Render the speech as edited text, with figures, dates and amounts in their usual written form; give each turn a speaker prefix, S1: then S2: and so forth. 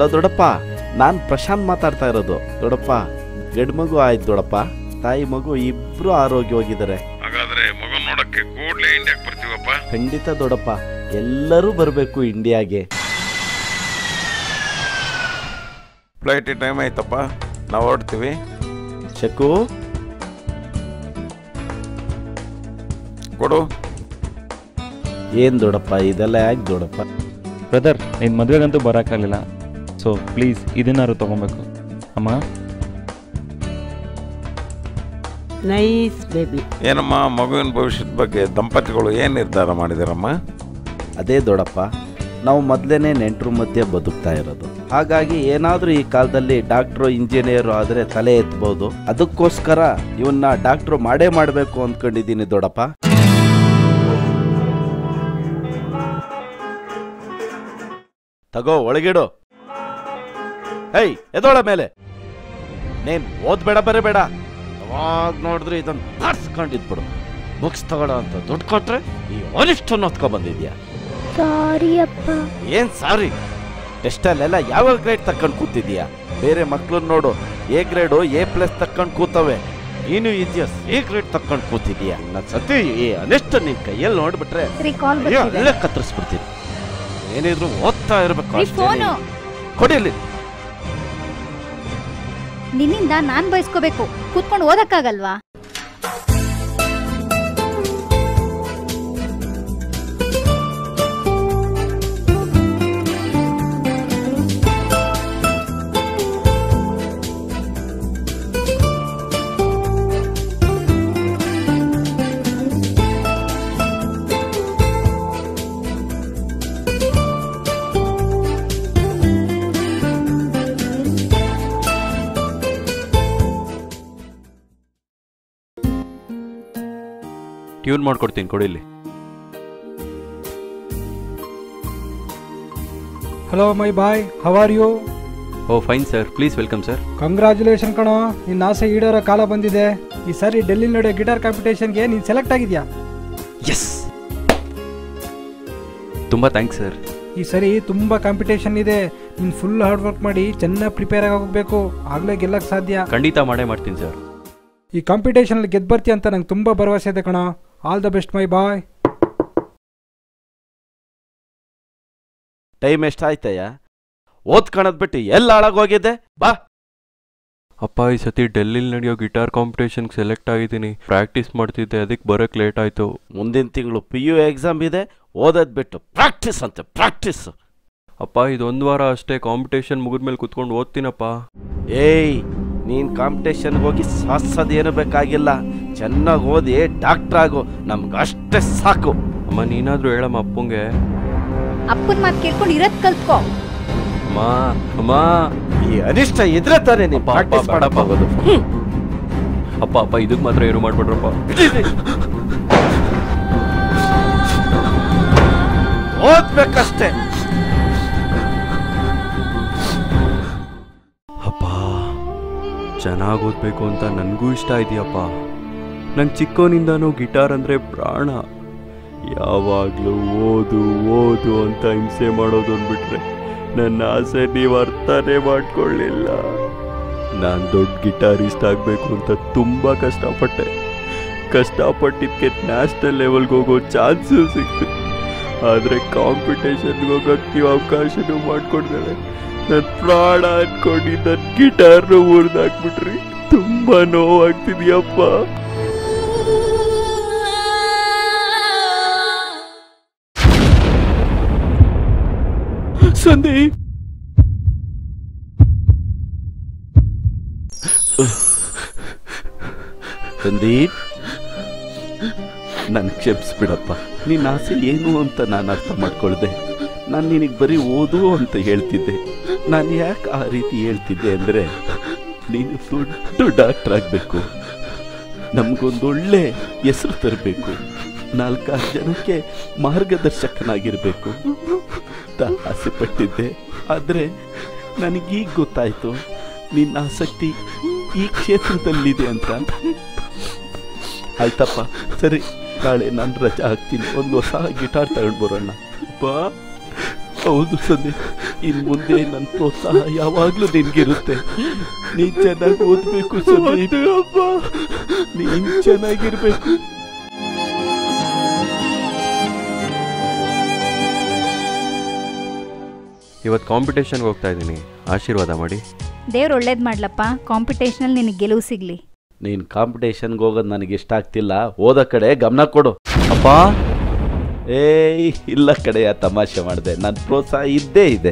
S1: Hello ದೊಡ್ಡಪ್ಪ, ನಾನು ಪ್ರಶಾಂತ್ ಮಾತಾಡ್ತಾ ಇರೋದು. ದೊಡ್ಡಪ್ಪ, ಗಂಡು ಮಗು ಆಯ್ತು ದೊಡ್ಡಪ್ಪ. ತಾಯಿ ಮಗು ಇಬ್ರು ಆರೋಗ್ಯವಾಗಿದ್ದಾರೆ.
S2: ಹಾಗಾದ್ರೆ ಮಗು ನೋಡಕ್ಕೆ ಕೂಡಲೇ ಇಂಡಿಯಾಗೆ ಬರ್ತೀವಪ್ಪ.
S1: ಖಂಡಿತ ದೊಡ್ಡಪ್ಪ, ಎಲ್ಲರೂ ಬರಬೇಕು ಇಂಡಿಯಾಗೆ.
S2: ಫ್ಲೈಟ್ ಟೈಮ್ ಆಯ್ತಪ್ಪ, ನಾವು ಹೊರಡ್ತೀವಿ.
S1: ಶಕು
S2: ಕೊಡು.
S1: ಏನು ದೊಡ್ಡಪ್ಪ ಇದೆಲ್ಲ ಯಾಕೆ ದೊಡ್ಡಪ್ಪ?
S3: ಬ್ರದರ್, ನಿನ್ನ ಮದುವೆಗಂತೂ ಬರೋಕ್ಕಾಗಲಿಲ್ಲ, ಸೊ ಪ್ಲೀಸ್ ಇದನ್ನಾರು ತೊಗೊಬೇಕು. ಅಮ್ಮ,
S4: ನೈಸ್ ಬೇಬಿ.
S2: ಏನಮ್ಮ, ಮಗುವಿನ ಭವಿಷ್ಯದ ಬಗ್ಗೆ ದಂಪತಿಗಳು ಏನು ನಿರ್ಧಾರ ಮಾಡಿದಾರಮ್ಮ?
S1: ಅದೇ ದೊಡ್ಡಪ್ಪ, ನಾವು ಮೊದಲೇ ನೆಂಟರು ಮಧ್ಯೆ ಬದುಕ್ತಾ ಇರೋದು. ಹಾಗಾಗಿ ಏನಾದರೂ ಈ ಕಾಲದಲ್ಲಿ ಡಾಕ್ಟ್ರು ಇಂಜಿನಿಯರು ಆದರೆ ತಲೆ ಎತ್ಬೋದು. ಅದಕ್ಕೋಸ್ಕರ ಇವನ್ನ ಡಾಕ್ಟ್ರು ಮಾಡಬೇಕು ಅಂದ್ಕೊಂಡಿದ್ದೀನಿ ದೊಡ್ಡಪ್ಪ. ತಗೋ ಒಳಗಿಡು. ಹೇಯ್, ಎದೋಳ ಮೇಲೆ. ನೀನ್ ಓದ್ಬೇಡ, ಬರಬೇಡ. ಯಾವಾಗ ನೋಡಿದ್ರೆ ಇದನ್ನು ತಾಡ್ಸ್ಕೊಂಡಿದ್ಬಿಡು. ಬುಕ್ಸ್ ತಗೊಳ್ಳೋ ಅಂತ ದುಡ್ಡು ಕೊಟ್ರೆ ಈ ಅನಿಷ್ಟನ್ನು ಹೊತ್ಕೊ ಬಂದಿದ್ಯಾ.
S5: ಸಾರಿ ಅಪ್ಪ.
S1: ಏನ್ ಸಾರಿ? ಟೆಸ್ಟಲ್ಲೆಲ್ಲ ಯಾವ ಗ್ರೇಡ್ ತಕ್ಕೊಂಡು ಕೂತಿದ್ಯಾ? ಬೇರೆ ಮಕ್ಳನ್ನ ನೋಡು, ಎ ಗ್ರೇಡು A+ ತಕ್ಕೊಂಡು ಕೂತವೆ. ನೀನು ಇದೆಯಾ ಸಿ ಗ್ರೇಡ್ ತಕ್ಕೊಂಡು ಕೂತಿದ್ಯಾ? ನನ್ನ ಸತಿ ಈ ಅನಿಷ್ಟ ನಿನ್ ಕೈಯಲ್ಲಿ ನೋಡ್ಬಿಟ್ರೆ ಅಲ್ಲೇ ಕತ್ತರಿಸ್ಬಿಡ್ತೀನಿ. ಏನಿದ್ರು ಓದ್ತಾ ಇರ್ಬೇಕು. ಕೊಡಿಲಿ.
S5: ನಿನ್ನಿಂದ ನಾನ್ ಬಯಸ್ಕೋಬೇಕು, ಕೂತ್ಕೊಂಡು ಓದಕ್ಕಾಗಲ್ವಾ?
S6: ಟ್ಯೂನ್ ಮಾಡ್ಕೊಡ್ತೀನಿ, ಕೊಡಿಲಿ.
S7: Hello my boy, how are you?
S6: Oh fine sir, please welcome sir.
S7: Congratulation ಕಣೋ, ನಿನ್ನ ಆಸೆ ಈಡೇರೋ ಕಾಲ ಬಂದಿದೆ. ಈ ಸಾರಿ ಡೆಲ್ಲಿ ನಡೆಯೋ ಗಿಟಾರ್ ಕಾಂಪಿಟೇಷನ್ಗೆ ನೀನು ಸೆಲೆಕ್ಟ್ ಆಗಿದ್ಯಾ?
S6: ಎಸ್, ತುಂಬ ಥ್ಯಾಂಕ್ಸ್ ಸರ್.
S7: ಈ ಸರಿ ತುಂಬ ಕಾಂಪಿಟೇಷನ್ ಇದೆ. ನೀನು ಫುಲ್ ಹಾರ್ಡ್ ವರ್ಕ್ ಮಾಡಿ ಚೆನ್ನಾಗಿ ಪ್ರಿಪೇರ್ ಆಗಿ ಹೋಗ್ಬೇಕು, ಆಗಲೇ ಗೆಲ್ಲಕ್ಕೆ ಸಾಧ್ಯ.
S6: ಖಂಡಿತ ಮಾಡೇ ಮಾಡ್ತೀನಿ ಸರ್.
S7: ಈ ಕಾಂಪಿಟೇಷನಲ್ಲಿ ಗೆದ್ದು ಬರ್ತೀಯ ಅಂತ ನಂಗೆ ತುಂಬ ಭರವಸೆ ಇದೆ ಕಣೋ. All the best my boy.
S1: Time ಎಷ್ಟಾಯ್ತಯ್ಯ? ಓದ್ಕೊಳದ್ ಬಿಟ್ಟು ಎಲ್ಲ ಹಾಳಾಗೋಗಿದೆ. ಬಾ
S6: ಅಪ್ಪ, ಈ ಸತಿ ಡೆಲ್ಲಿಲಿ ನಡೆಯೋ ಗಿಟಾರ್ ಕಾಂಪಿಟೇಷನ್ಗೆ ಸೆಲೆಕ್ಟ್ ಆಗಿದ್ದೀನಿ. ಪ್ರಾಕ್ಟೀಸ್ ಮಾಡ್ತಿದ್ದೆ, ಅದಕ್ಕೆ ಬರೋಕ್ಕೆ ಲೇಟ್ ಆಯಿತು.
S1: ಮುಂದಿನ ತಿಂಗಳು PU ಎಕ್ಸಾಮ್ ಇದೆ. ಓದೋದ್ ಬಿಟ್ಟು ಪ್ರಾಕ್ಟೀಸ್ ಅಂತೆ ಪ್ರಾಕ್ಟೀಸ್.
S6: ಅಪ್ಪ, ಇದೊಂದು ವಾರ ಅಷ್ಟೇ, ಕಾಂಪಿಟೇಷನ್ ಮುಗಿದ್ಮೇಲೆ ಕುತ್ಕೊಂಡು ಓದ್ತೀನಪ್ಪ.
S1: ಏಯ್, ನೀನ್ ಕಾಂಪಿಟೇಷನ್ಗೆ ಹೋಗಿ ಸಾಧಿಸೋದೇನು ಬೇಕಾಗಿಲ್ಲ. ಚೆನ್ನಾಗಿ ಓದಿ ಡಾಕ್ಟರ್ ಆಗು, ನಮ್ಗೆ ಅಷ್ಟೇ ಸಾಕು.
S6: ಅಮ್ಮ, ನೀನಾದರೂ ಹೇಳಮ್ಮ ಅಪ್ಪಂಗೆ.
S5: ಅಪ್ಪನ ಮಾತು ಕೇಳ್ಕೊಂಡು ಇರೋದ್ ಕಲ್ತ್ಕೋ.
S6: ಅಮ್ಮ ಅಮ್ಮ,
S1: ಈ ಅನಿಷ್ಟ ಇದ್ರೆ ತಾನೇ ನೀನ್ ಪ್ರಾಕ್ಟೀಸ್ ಮಾಡಪ್ಪ ಆಗೋದು.
S6: ಅಪ್ಪ ಅಪ್ಪ, ಇದಕ್ಕೆ ಮಾತ್ರ ಏನು ಮಾಡ್ಬಿಡ್ರಪ್ಪ.
S1: ಓದ್ಬೇಕಷ್ಟೇ.
S6: ಅಪ್ಪ, ಚೆನ್ನಾಗಿ ಓದಬೇಕು ಅಂತ ನನಗೂ ಇಷ್ಟ ಇದೆಯಪ್ಪ. ನಂಗೆ ಚಿಕ್ಕವನಿಂದನೂ ಗಿಟಾರ್ ಅಂದರೆ ಪ್ರಾಣ. ಯಾವಾಗಲೂ ಓದು ಓದು ಅಂತ ಹಿಂಸೆ ಮಾಡೋದು ಅಂದ್ಬಿಟ್ರೆ ನನ್ನ ಆಸೆ ನೀವು ಅರ್ಥನೇ ಮಾಡ್ಕೊಳ್ಳಿಲ್ಲ. ನಾನು ದೊಡ್ಡ ಗಿಟಾರಿಸ್ಟ್ ಆಗಬೇಕು ಅಂತ ತುಂಬ ಕಷ್ಟಪಟ್ಟೆ. ಕಷ್ಟಪಟ್ಟಿದ್ದಕ್ಕೆ ನ್ಯಾಷನಲ್ ಲೆವೆಲ್ಗೆ ಹೋಗೋ ಚಾನ್ಸು ಸಿಕ್ತು. ಆದರೆ ಕಾಂಪಿಟೇಷನ್ಗೆ ಹೋಗೋಕ್ಕೆ ನೀವು ಅವಕಾಶನೂ ಮಾಡಿಕೊಡ್ತಾರೆ. ನನ್ನ ಪ್ರಾಣ ಅಂದ್ಕೊಂಡು ನನ್ನ ಗಿಟಾರ್ನ ಮುರಿದಾಕ್ಬಿಟ್ರಿ. ತುಂಬ ನೋವಾಗ್ತಿದೆಯಪ್ಪ. ಸಂದೀಪ್,
S1: ಸಂದೀಪ್, ನನ್ ಕ್ಷಮಿಸ್ಬಿಡಪ್ಪ. ನಿನ್ನ ಆಸೆ ಏನು ಅಂತ ನಾನು ಅರ್ಥ ಮಾಡ್ಕೊಳ್ದೆ. ನಾನು ನಿನಗೆ ಬರೀ ಓದು ಅಂತ ಹೇಳ್ತಿದ್ದೆ. ನಾನು ಯಾಕೆ ಆ ರೀತಿ ಹೇಳ್ತಿದ್ದೆ ಅಂದರೆ, ನೀನು ದೊಡ್ಡ ಡಾಕ್ಟರ್ ಆಗಬೇಕು, ನಮಗೊಂದೊಳ್ಳೆ ಹೆಸರು ತರಬೇಕು, 4 ಜನಕ್ಕೆ ಮಾರ್ಗದರ್ಶಕನಾಗಿರಬೇಕು ಅಂತ ಆಸೆ ಪಟ್ಟಿದ್ದೆ. ಆದರೆ ನನಗೀಗ ಗೊತ್ತಾಯಿತು ನಿನ್ನ ಆಸಕ್ತಿ ಈ ಕ್ಷೇತ್ರದಲ್ಲಿದೆ ಅಂತ. ಆಯ್ತಪ್ಪ, ಸರಿ, ನಾಳೆ ನಾನು ರಜಾ ಹಾಕ್ತೀನಿ. ಒಂದು ಹೊಸ ಗಿಟಾರ್ ತಗೊಂಡು ಬರೋಣ. ಹೌದು ಸಂದೀಪ್, ಇನ್ ಮುಂದೆ ನನ್ನ ಪ್ರೋತ್ಸಾಹ ಯಾವಾಗ್ಲೂ ನಿನ್ಗಿರುತ್ತೆ. ನೀನ್ ಚೆನ್ನಾಗಿ ಓದ್ಬೇಕು ಸಂದೀಪ್. ನೀನ್ ಚೆನ್ನಾಗಿರ್ಬೇಕು.
S6: ಇವತ್ತು ಕಾಂಪಿಟೇಷನ್ಗೆ ಹೋಗ್ತಾ ಇದ್ದೀನಿ, ಆಶೀರ್ವಾದ ಮಾಡಿ.
S5: ದೇವ್ರು ಒಳ್ಳೇದು ಮಾಡ್ಲಪ್ಪ, ಕಾಂಪಿಟೇಷನಲ್ಲಿ ನಿನಗೆ ಗೆಲುವು ಸಿಗಲಿ.
S1: ನೀನು ಕಾಂಪಿಟೇಷನ್ಗೆ ಹೋಗೋದು ನನಗೆ ಇಷ್ಟ ಆಗ್ತಿಲ್ಲ. ಓದೋ ಕಡೆ ಗಮನ ಕೊಡು.
S6: ಅಪ್ಪ
S1: ಏಯ್ ಇಲ್ಲ ಕಡೆಯ, ತಮಾಷೆ ಮಾಡಿದೆ. ನನ್ನ ಪ್ರೋತ್ಸಾಹ ಇದ್ದೇ ಇದೆ.